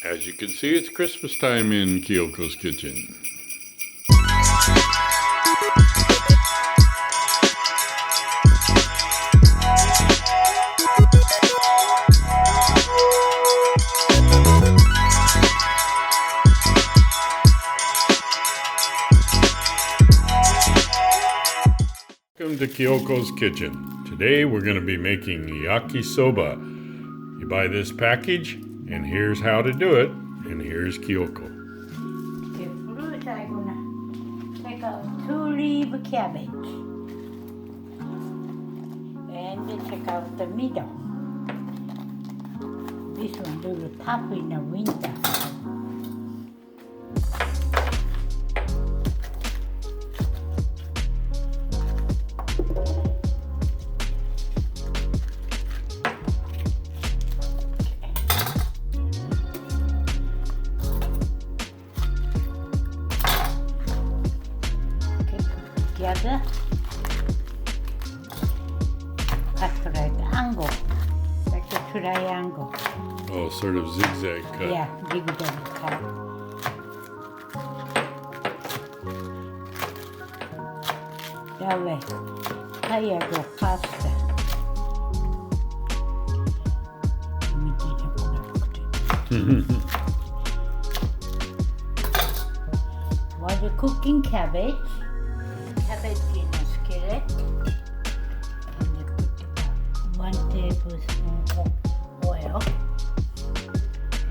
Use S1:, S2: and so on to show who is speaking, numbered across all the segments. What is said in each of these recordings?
S1: As you can see, it's Christmas time in Kyoko's kitchen. Welcome to Kyoko's kitchen. Today we're going to be making yaki-soba. You buy this package, and here's how to do it, and here's Kyoko.
S2: Take out 2-leaf cabbage and take out the middle. This one a little tough in the winter. Together, cut like angle, like a triangle.
S1: Oh, sort of zigzag cut.
S2: Yeah, zigzag cut. That way, fire go faster. While you're cooking cabbage in a skillet, and you put 1 tablespoon of oil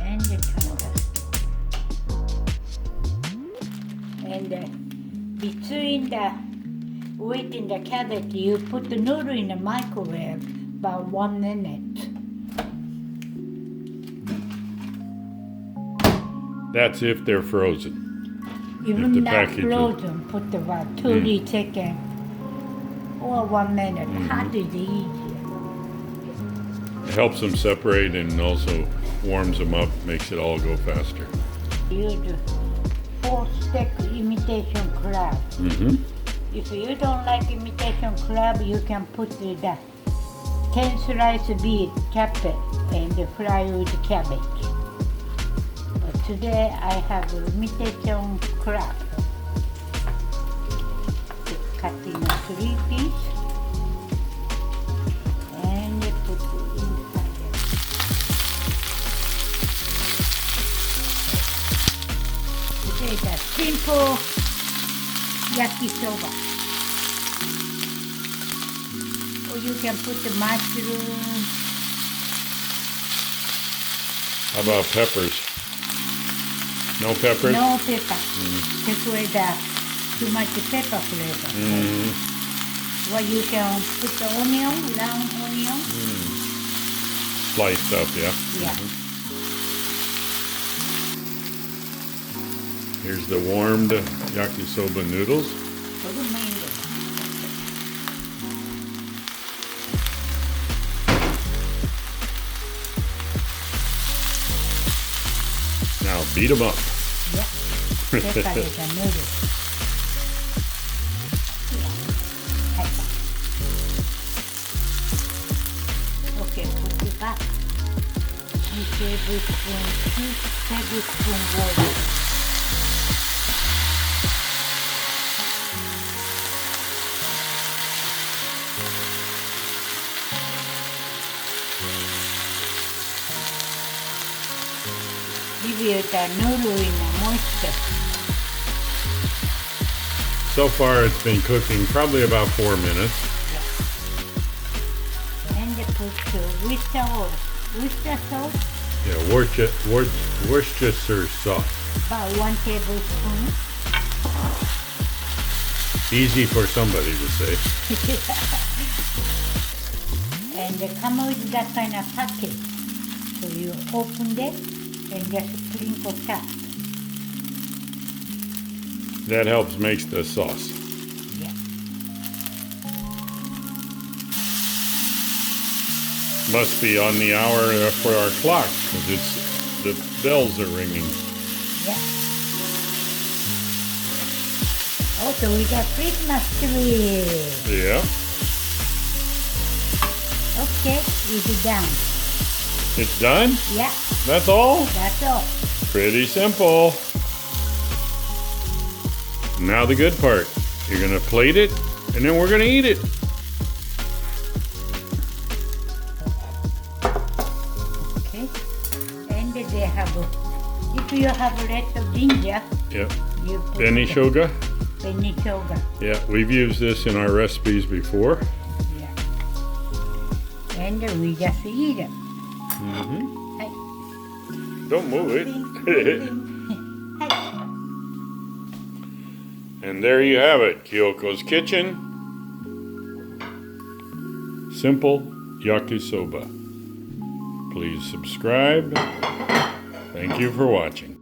S2: and the tomato. And between the waiting the cabbage, you put the noodle in the microwave about 1 minute.
S1: That's if they're frozen.
S2: Even
S1: the
S2: not
S1: package
S2: frozen, put about 30 seconds or 1 minute. Hot is easier.
S1: It helps them separate and also warms them up, makes it all go faster.
S2: Use 4-stick imitation crab. If you don't like imitation crab, you can put the 10 slice beef, chop it, and fry with cabbage. But today I have imitation crab. Cut in 3 pieces and put it inside it. Today is a simple yakisoba. Or you can put the mushroom.
S1: How about peppers? No peppers?
S2: No pepper. Take away too much pepper flavor. Well, you can put the onion, round onion.
S1: Sliced up, yeah?
S2: Yeah.
S1: Here's the warmed yakisoba noodles.
S2: Put them in there.
S1: Now beat them up.
S2: Yeah. Pepper is a noodle. Yeah. Pepper. Okay, put it back. 2 tablespoons water. Give you the noodle in the moisture.
S1: So far it's been cooking probably about 4 minutes.
S2: And put Worcester sauce,
S1: Yeah, Worcestershire sauce.
S2: about 1 tablespoon.
S1: Easy for somebody to say.
S2: And they come with that kind of package. So you open it and just sprinkle that.
S1: That helps makes the sauce.
S2: Yeah.
S1: Must be on the hour for our clock because the bells are ringing.
S2: Yeah. Also, we got Christmas tree.
S1: Yeah.
S2: Okay, it's done.
S1: It's done?
S2: Yeah,
S1: That's all?
S2: that's all.
S1: Pretty simple. Now the good part. You're gonna plate it, and then we're gonna eat it.
S2: Okay. And they have, if you have a lot of ginger,
S1: Yep.
S2: you put
S1: Benny shoga.
S2: Benny shoga.
S1: Yeah, we've used this in our recipes before.
S2: Yeah. And we just eat it.
S1: Mm-hmm.
S2: Hi.
S1: Don't move it.
S2: Hi.
S1: And there you have it, Kyoko's Kitchen. Simple yakisoba. Please subscribe. Thank you for watching.